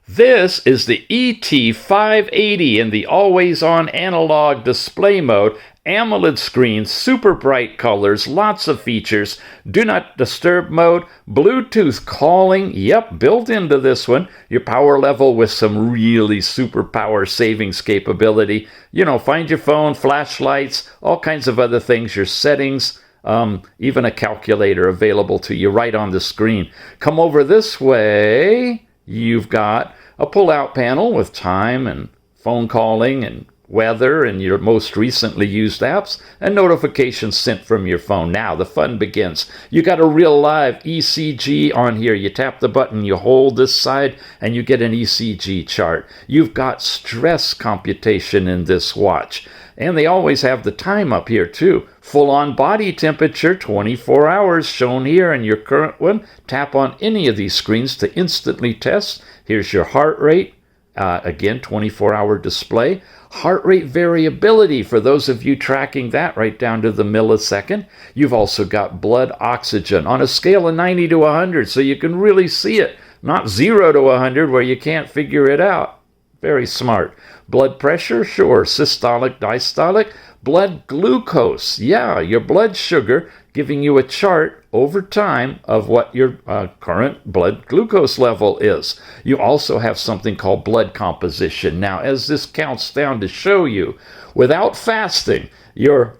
This is the ET580 in the always-on analog display mode. AMOLED screen, super bright colors, lots of features, do not disturb mode, Bluetooth calling, yep, built into this one, your power level with some really super power savings capability. You know, find your phone, flashlights, all kinds of other things, your settings, even a calculator available to you right on the screen. Come over this way, you've got a pull-out panel with time and phone calling and weather and your most recently used apps and notifications sent from your phone. Now the fun begins. You got a real live ECG on here. You tap the button, you hold this side, and you get an ECG chart. You've got stress computation in this watch. And they always have the time up here too. Full-on body temperature, 24 hours shown here in your current one. Tap on any of these screens to instantly test. Here's your heart rate. Again, 24-hour display. Heart rate variability for those of you tracking that right down to the millisecond. You've also got blood oxygen on a scale of 90 to 100, so you can really see it. Not 0 to 100 where you can't figure it out. Very smart. Blood pressure, sure. Systolic, diastolic. Blood glucose, yeah, your blood sugar, giving you a chart over time of what your current blood glucose level is. You also have something called blood composition. Now, as this counts down to show you, without fasting, your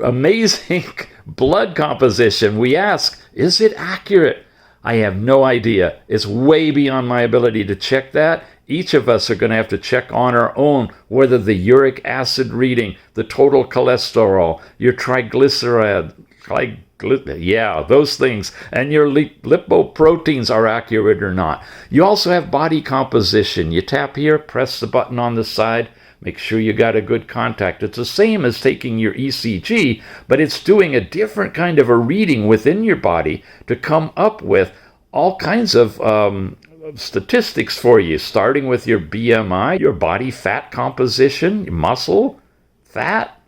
amazing blood composition, we ask, is it accurate? I have no idea. It's way beyond my ability to check that. Each of us are going to have to check on our own whether the uric acid reading, the total cholesterol, your triglyceride, yeah, those things, and your lipoproteins are accurate or not. You also have body composition. You tap here, press the button on the side, make sure you got a good contact. It's the same as taking your ECG, but it's doing a different kind of a reading within your body to come up with all kinds of statistics for you, starting with your BMI, your body fat composition, muscle, fat,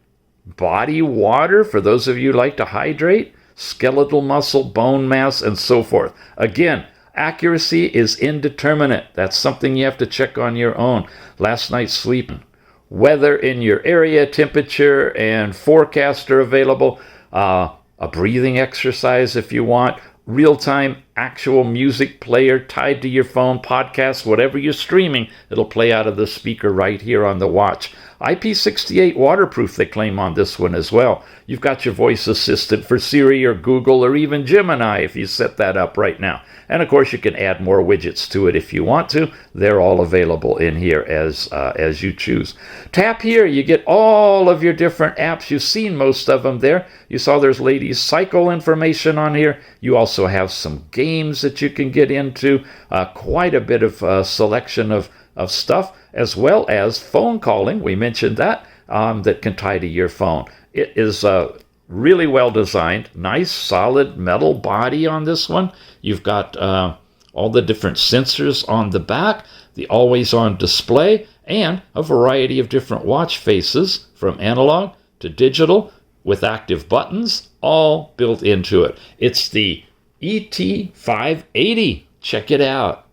body water, for those of you who like to hydrate, skeletal muscle, bone mass, and so forth. Again, accuracy is indeterminate. That's something you have to check on your own. Last night's sleep, weather in your area, temperature, and forecast are available. A breathing exercise if you want. Real-time actual music player tied to your phone, podcast, whatever you're streaming, it'll play out of the speaker right here on the watch. IP68 waterproof, they claim on this one as well. You've got your voice assistant for Siri or Google or even Gemini if you set that up right now. And of course you can add more widgets to it if you want to. They're all available in here as you choose. Tap here, you get all of your different apps. You've seen most of them there. You saw there's ladies' cycle information on here. You also have some games that you can get into, quite a bit of selection of stuff, as well as phone calling. We mentioned that, that can tie to your phone. It is really well designed, nice solid metal body on this one. You've got all the different sensors on the back, the always-on display, and a variety of different watch faces from analog to digital with active buttons, all built into it. It's the ET580. Check it out.